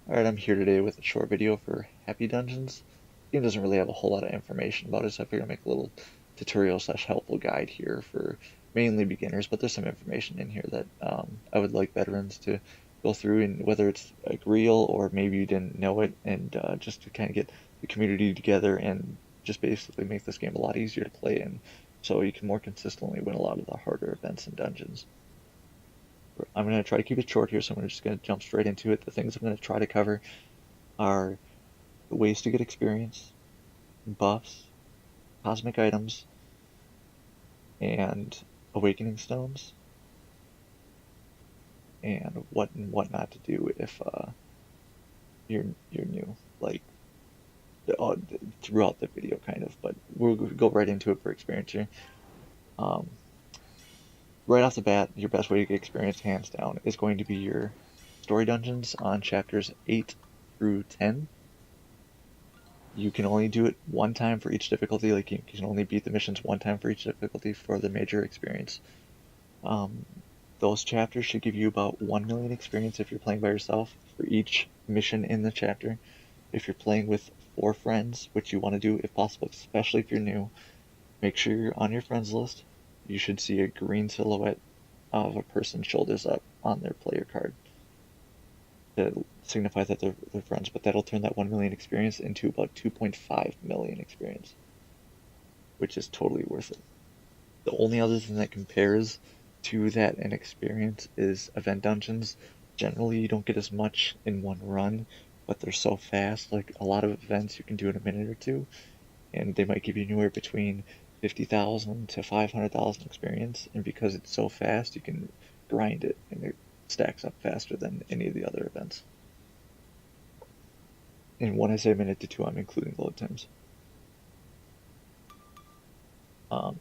Alright, I'm here today with a short video for Happy Dungeons. The game doesn't really have a whole lot of information about it, so I figured I'd make a little tutorial slash helpful guide here for mainly beginners, but there's some information in here that I would like veterans to go through, and whether it's like real or maybe you didn't know it, and just to kind of get the community together and just basically make this game a lot easier to play in, so you can more consistently win a lot of the harder events and dungeons. I'm going to try to keep it short here, so I'm just going to jump straight into it. The things I'm going to try to cover are ways to get experience, buffs, cosmic items, and awakening stones, and what not to do if you're new, like uh, throughout the video, kind of. But we'll go right into it for experience here. Um, right off the bat, your best way to get experience, hands down, is going to be your story dungeons on chapters 8 through 10. You can only do it one time for each difficulty. Like you can only beat the missions one time for each difficulty for the major experience. Um, those chapters should give you about 1 million experience if you're playing by yourself for each mission in the chapter. If you're playing with 4 friends, which you want to do if possible, especially if you're new, make sure you're on your friends list. You should see a green silhouette of a person shoulders up on their player card to signify that they're friends, but that'll turn that 1 million experience into about 2.5 million experience, which is totally worth it. The only other thing that compares to that in experience is event dungeons. Generally, you don't get as much in one run, but they're so fast. Like a lot of events you can do in a minute or two, and they might give you anywhere between 50,000 to 500,000 experience. And because it's so fast, you can grind it, and it stacks up faster than any of the other events. And when I say a minute to two, I'm including load times. Um,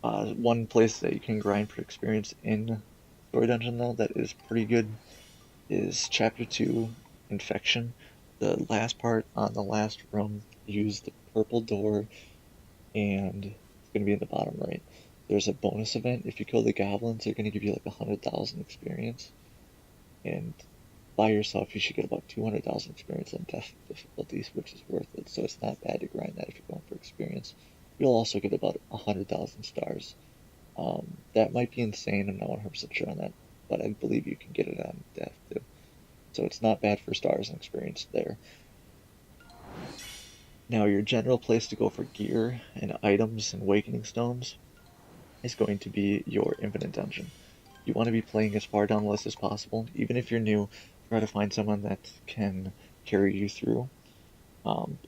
one place that you can grind for experience in Story Dungeon, though, that is pretty good is Chapter 2, Infection. The last part on the last room, use the purple door, and it's going to be in the bottom right. There's a bonus event. If you kill the goblins, they're going to give you like 100,000 experience. And by yourself, you should get about 200,000 experience on difficulties, which is worth it. So it's not bad to grind that if you're going for experience. You'll also get about 100,000 stars. That might be insane. I'm not 100% sure on that, but I believe you can get it on death too. So it's not bad for stars and experience there. Now, your general place to go for gear and items and awakening stones is going to be your infinite dungeon. You want to be playing as far down the list as possible. Even if you're new, try to find someone that can carry you through.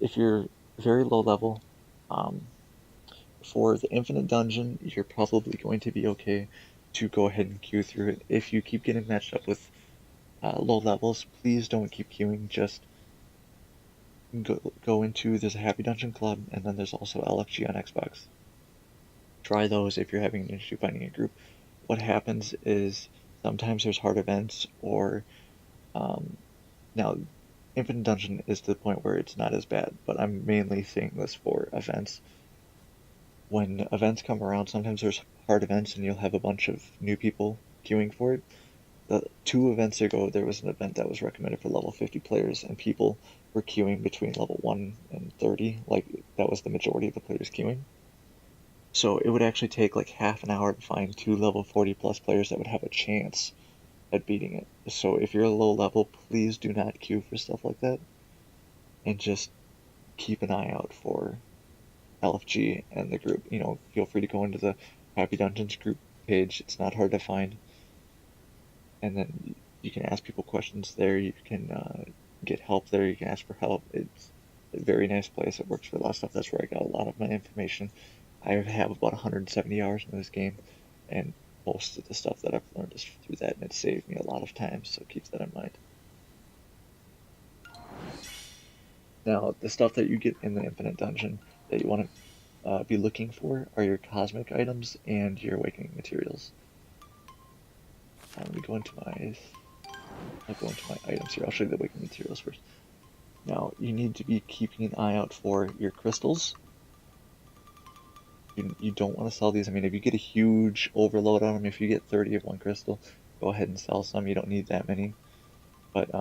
If you're very low level, um, for the infinite dungeon, you're probably going to be okay to go ahead and queue through it. If you keep getting matched up with low levels, please don't keep queuing. Just go into, there's a Happy Dungeon Club, and then there's also LFG on Xbox. Try those if you're having an issue finding a group. What happens is sometimes there's hard events, or now Infinite Dungeon is to the point where it's not as bad, but I'm mainly saying this for events. When events come around, sometimes there's hard events and you'll have a bunch of new people queuing for it. The 2 events ago, there was an event that was recommended for level 50 players, and people were queuing between level 1 and 30. Like, that was the majority of the players queuing. So it would actually take like half an hour to find 2 level 40 plus players that would have a chance at beating it. So if you're low level, please do not queue for stuff like that, and just keep an eye out for LFG and the group. Feel free to go into the Happy Dungeons group page. It's not hard to find. And then you can ask people questions there. You can get help there. You can ask for help. It's a very nice place. It works for a lot of stuff. That's where I got a lot of my information. I have about 170 hours in this game, and most of the stuff that I've learned is through that, and it saved me a lot of time, so keep that in mind. Now, the stuff that you get in the Infinite Dungeon that you want to be looking for are your cosmic items and your awakening materials. Let me go into I'll go into my items here. I'll show you the awakening materials first. Now, you need to be keeping an eye out for your crystals. You don't want to sell these. I mean, if you get a huge overload on them, if you get 30 of one crystal, go ahead and sell some. You don't need that many. But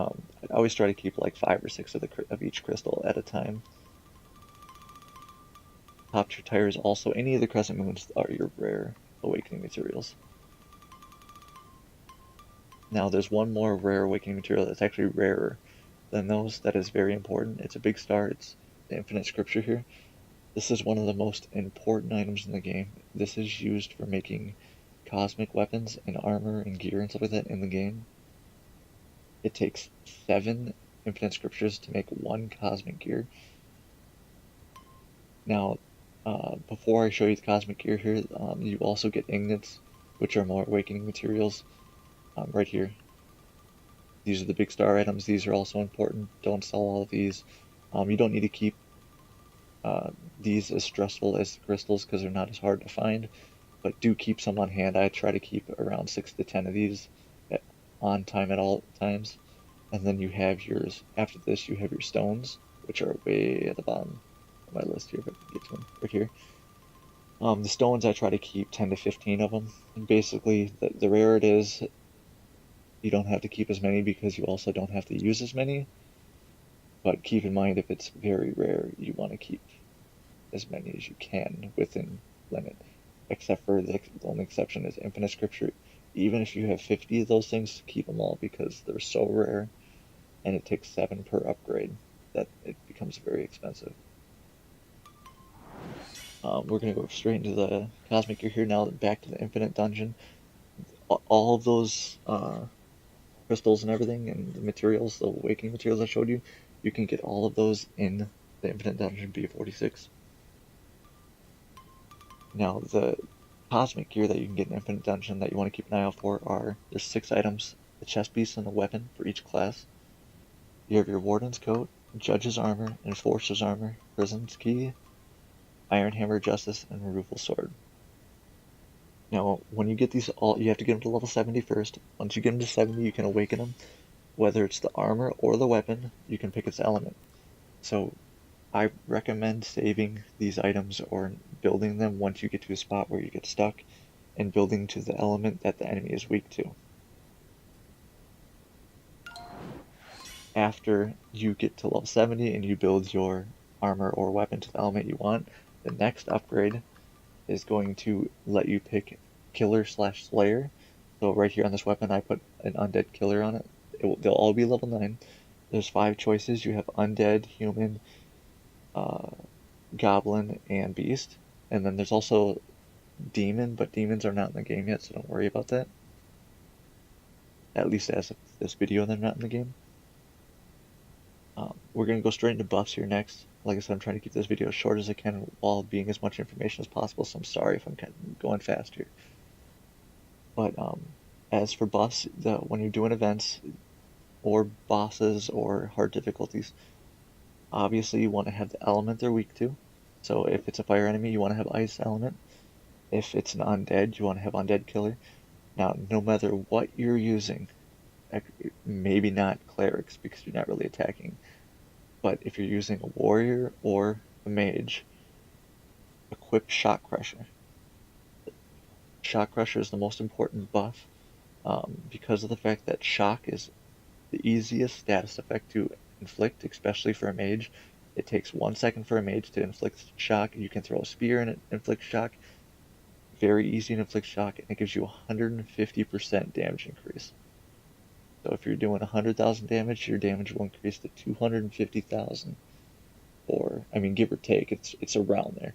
I always try to keep like 5 or 6 of each crystal at a time. Top tier tires also, any of the crescent moons are your rare awakening materials. Now there's one more rare awakening material that's actually rarer than those, that is very important. It's a big star, it's the infinite scripture here. This is one of the most important items in the game. This is used for making cosmic weapons and armor and gear and stuff like that in the game. It takes 7 infinite scriptures to make 1 cosmic gear. Now, before I show you the cosmic gear here, you also get ingots, which are more awakening materials, right here. These are the big star items. These are also important. Don't sell all of these. You don't need to keep these as stressful as the crystals because they're not as hard to find, but do keep some on hand. I try to keep around 6 to 10 of these on time at all times. And then you have yours, after this, you have your stones, which are way at the bottom of my list here, if I can get to them, right here. The stones, I try to keep 10 to 15 of them. And basically, the rarer it is, you don't have to keep as many because you also don't have to use as many. But keep in mind, if it's very rare, you want to keep as many as you can within limit. Except for the only exception is infinite scripture. Even if you have 50 of those things, keep them all because they're so rare, and it takes 7 per upgrade that it becomes very expensive. We're going to go straight into the cosmic gear here now, back to the infinite dungeon. All of those crystals and everything, and the materials, the awakening materials I showed you, you can get all of those in the infinite dungeon B46. Now, the cosmic gear that you can get in infinite dungeon that you want to keep an eye out for are, there's 6 items, the chest piece and a weapon for each class. You have your warden's coat, judge's armor, enforcer's armor, prison's key, iron hammer of justice, and removal sword. Now, when you get these all, you have to get them to level 70 first. Once you get them to 70, you can awaken them. Whether it's the armor or the weapon, you can pick its element. So I recommend saving these items or building them once you get to a spot where you get stuck, and building to the element that the enemy is weak to. After you get to level 70 and you build your armor or weapon to the element you want, the next upgrade is going to let you pick killer slash slayer. So right here on this weapon, I put an undead killer on it. They'll all be level 9. There's 5 choices. You have undead, human, goblin, and beast. And then there's also demon, but demons are not in the game yet, so don't worry about that. At least as of this video, they're not in the game. We're going to go straight into buffs here next. Like I said, I'm trying to keep this video as short as I can while being as much information as possible, so I'm sorry if I'm kind of going fast here. But as for buffs, when you're doing events or bosses or hard difficulties, obviously you want to have the element they're weak to. So if it's a fire enemy, you want to have ice element. If it's an undead, you want to have undead killer. Now, no matter what you're using, maybe not clerics because you're not really attacking, but if you're using a warrior or a mage, equip Shock Crusher. Shock Crusher is the most important buff because of the fact that shock is the easiest status effect to inflict, especially for a mage. It takes 1 second for a mage to inflict shock. You can throw a spear and it inflicts shock. Very easy to inflict shock, and it gives you 150% damage increase. So if you're doing 100,000 damage, your damage will increase to 250,000. Or, I mean, give or take, it's around there.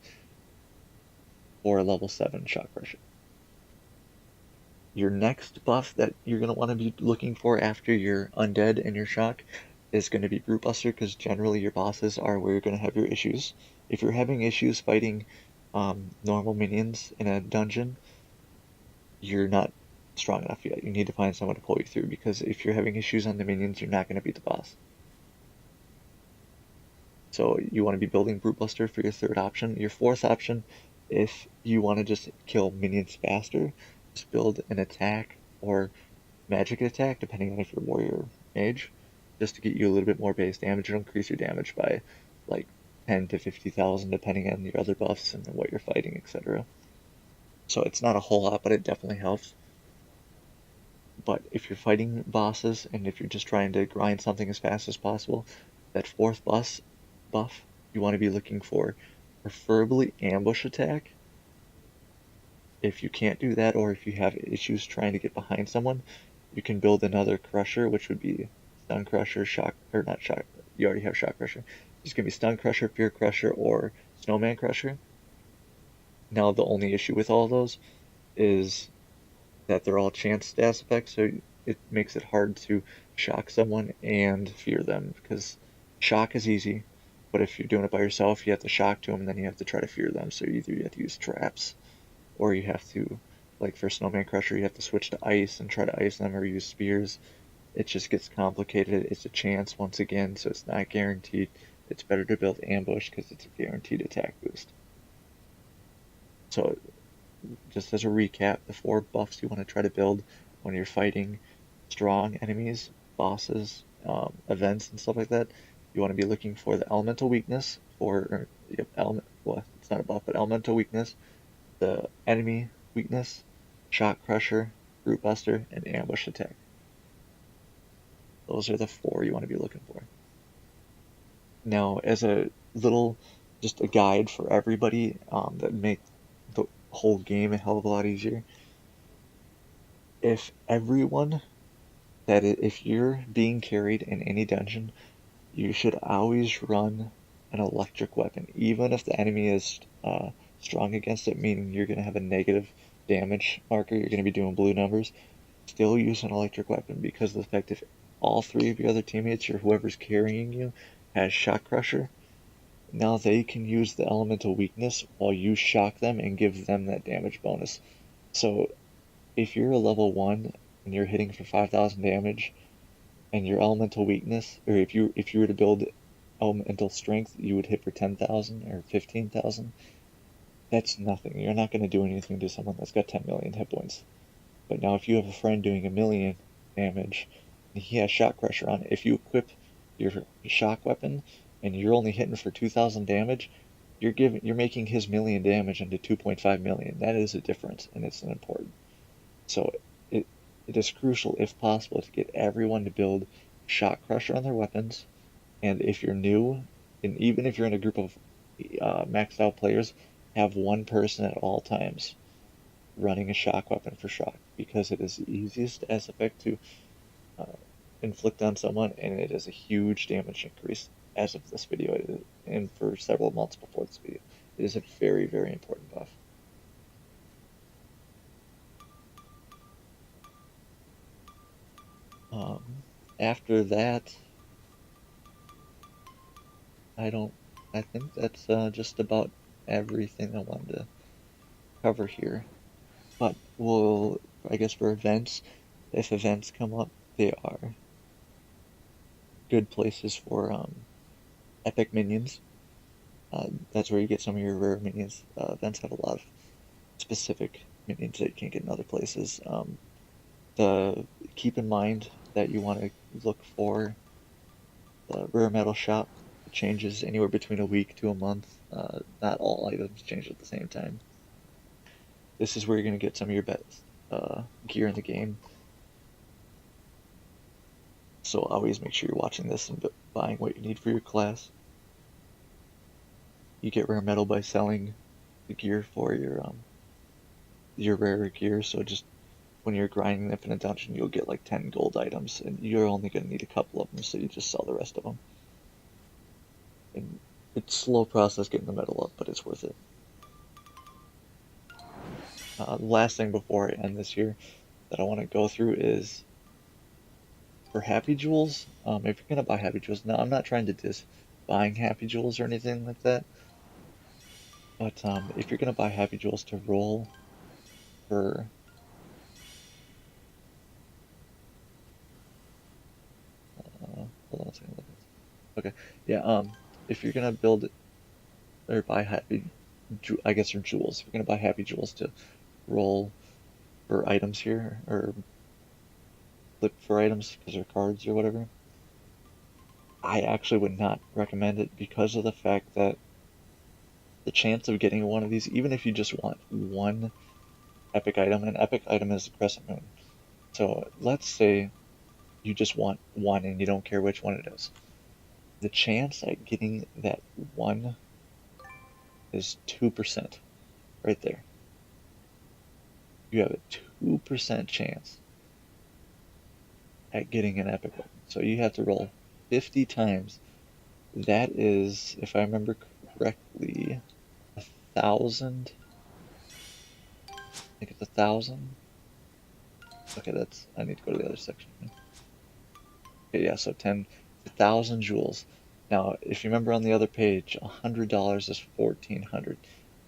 For a level 7 Shock Crusher. Your next buff that you're going to want to be looking for after your undead and your shock is going to be Brute Buster, because generally your bosses are where you're going to have your issues. If you're having issues fighting normal minions in a dungeon, you're not strong enough yet. You need to find someone to pull you through, because if you're having issues on the minions, you're not going to beat the boss. So you want to be building Brute Buster for your 3rd option. Your 4th option, if you want to just kill minions faster, just build an attack or magic attack, depending on if you're warrior or mage, just to get you a little bit more base damage. It'll increase your damage by like 10 to 50,000 depending on your other buffs and what you're fighting, etc. So it's not a whole lot, but it definitely helps. But if you're fighting bosses and if you're just trying to grind something as fast as possible, that fourth buff you want to be looking for preferably ambush attack. If you can't do that, or if you have issues trying to get behind someone, you can build another crusher, which would be stun crusher, shock, or not shock. You already have shock crusher. It's gonna be stun crusher, fear crusher, or snowman crusher. Now the only issue with all those is that they're all chance stats effects, so it makes it hard to shock someone and fear them, because shock is easy, but if you're doing it by yourself, you have to shock to them, and then you have to try to fear them. So either you have to use traps, or you have to, like for Snowman Crusher, you have to switch to ice and try to ice them, or use spears. It just gets complicated. It's a chance once again, so it's not guaranteed. It's better to build ambush because it's a guaranteed attack boost. So just as a recap, the 4 buffs you want to try to build when you're fighting strong enemies, bosses, events, and stuff like that, you want to be looking for the elemental weakness, well, it's not a buff, but elemental weakness, the enemy weakness, shock crusher, root buster, and ambush attack. Those are the 4 you want to be looking for. Now, as a little, just a guide for everybody that make the whole game a hell of a lot easier. If you're being carried in any dungeon, you should always run an electric weapon, even if the enemy is strong against it, meaning you're going to have a negative damage marker, you're going to be doing blue numbers. Still use an electric weapon, because of the fact if all 3 of your other teammates or whoever's carrying you has shock crusher, now they can use the elemental weakness while you shock them and give them that damage bonus. So if you're a level 1 and you're hitting for 5,000 damage, and your elemental weakness, or if you were to build elemental strength, you would hit for 10,000 or 15,000. That's nothing. You're not going to do anything to someone that's got 10 million hit points. But now if you have a friend doing 1,000,000 damage, and he has shock crusher on it, if you equip your shock weapon and you're only hitting for 2,000 damage, you're making his 1,000,000 damage into 2.5 million. That is a difference, and it's important. So it is crucial, if possible, to get everyone to build shock crusher on their weapons. And if you're new, and even if you're in a group of maxed out players, have one person at all times running a shock weapon for shock, because it is the easiest as effect to inflict on someone, and it is a huge damage increase as of this video, and for several months before this video. It is a very, very important buff. After that, I think that's just about everything I wanted to cover here. But I guess for events, if events come up, they are good places for epic minions. That's where you get some of your rare minions. Events have a lot of specific minions that you can't get in other places. Keep in mind that you want to look for the rare metal shop. It changes anywhere between a week to a month. Not all items change at the same time. This is where you're going to get some of your best gear in the game. So always make sure you're watching this and buying what you need for your class. You get rare metal by selling the gear for your rare gear. So just when you're grinding the Infinite Dungeon, you'll get like 10 gold items, and you're only going to need a couple of them, so you just sell the rest of them. And it's a slow process getting the metal up, but it's worth it. The last thing before I end this here that I want to go through is for Happy Jewels. If you're going to buy Happy Jewels, now I'm not trying to diss buying Happy Jewels or anything like that, but if you're going to buy Happy Jewels to roll for hold on a second. Okay, yeah. If you're gonna build or buy I guess they're jewels. If you're gonna buy Happy Jewels to roll for items here, or flip for items because they're cards or whatever, I actually would not recommend it, because of the fact that the chance of getting one of these, even if you just want one epic item, and an epic item is the Crescent Moon. So let's say you just want one and you don't care which one it is. The chance at getting that one is 2% right there. You have a 2% chance at getting an epic weapon. So you have to roll 50 times. That is, if I remember correctly, 1,000. I think it's 1,000. Okay, I need to go to the other section. Okay, yeah, so 1,000 jewels. Now, if you remember on the other page, $100 is 1,400.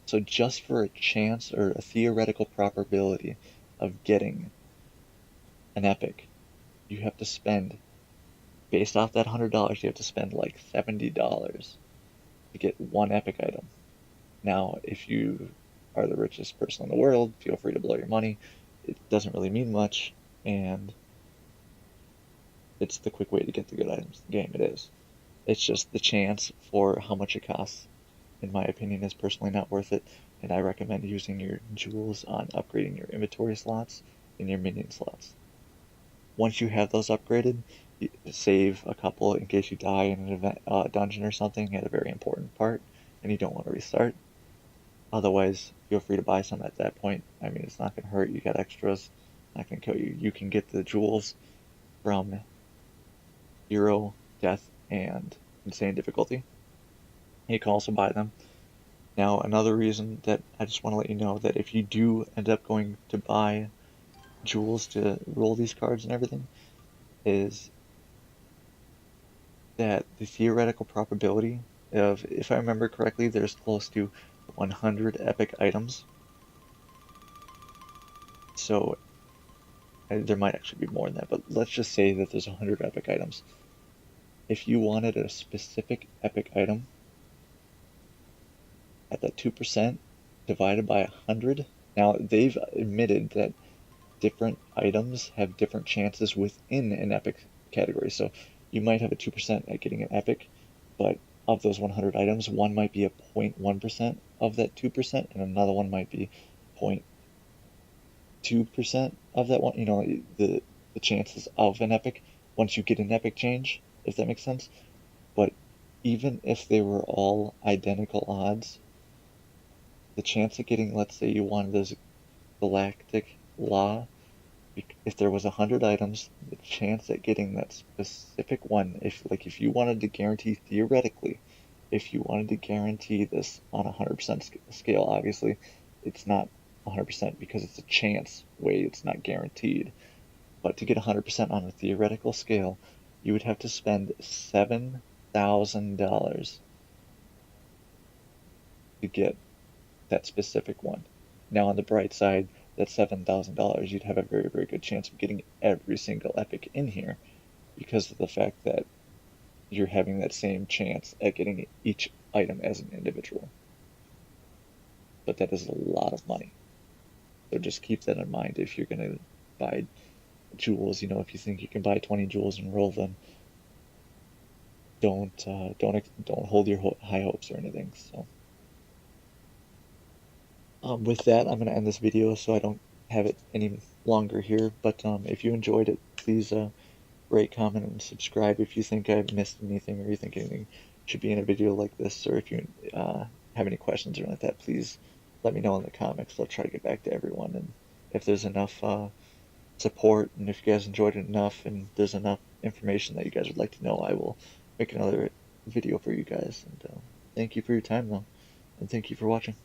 So just for a chance or a theoretical probability of getting an epic, you have to spend, based off that $100, you have to spend like $70 to get one epic item. Now, if you are the richest person in the world, feel free to blow your money. It doesn't really mean much, and it's the quick way to get the good items in the game. It is. It's just the chance for how much it costs, in my opinion, is personally not worth it, and I recommend using your jewels on upgrading your inventory slots and your minion slots. Once you have those upgraded, you save a couple in case you die in an event, dungeon or something at a very important part, and you don't want to restart. Otherwise, feel free to buy some at that point. I mean, it's not going to hurt. You got extras. Not going to kill you. You can get the jewels from hero, death, and insane difficulty. You can also buy them. Now, another reason that I just want to let you know that if you do end up going to buy jewels to roll these cards and everything, is that the theoretical probability of, if I remember correctly, there's close to 100 epic items. So there might actually be more than that, but let's just say that there's 100 epic items. If you wanted a specific epic item, at that 2% divided by 100, now they've admitted that different items have different chances within an epic category. So you might have a 2% at getting an epic, but of those 100 items, one might be a 0.1% of that 2%, and another one might be 0.2% of that one. You know, the chances of an epic once you get an epic change, if that makes sense. But even if they were all identical odds, the chance of getting, let's say you wanted this galactic law, if there was 100 items, the chance at getting that specific one, if you wanted to guarantee theoretically, if you wanted to guarantee this on a 100% scale, obviously it's not 100% because it's a chance way, it's not guaranteed. But to get 100% on a theoretical scale, you would have to spend $7,000 to get that specific one. Now, on the bright side, that $7,000, you'd have a very, very good chance of getting every single epic in here because of the fact that you're having that same chance at getting each item as an individual. But that is a lot of money. So just keep that in mind if you're going to buy jewels. You know, if you think you can buy 20 jewels and roll them, don't hold your high hopes or anything. So. With that, I'm going to end this video so I don't have it any longer here. But if you enjoyed it, please rate, comment, and subscribe if you think I've missed anything or you think anything should be in a video like this. Or if you have any questions or anything like that, please let me know in the comments. I'll try to get back to everyone. And if there's enough support and if you guys enjoyed it enough and there's enough information that you guys would like to know, I will make another video for you guys. And thank you for your time, though. And thank you for watching.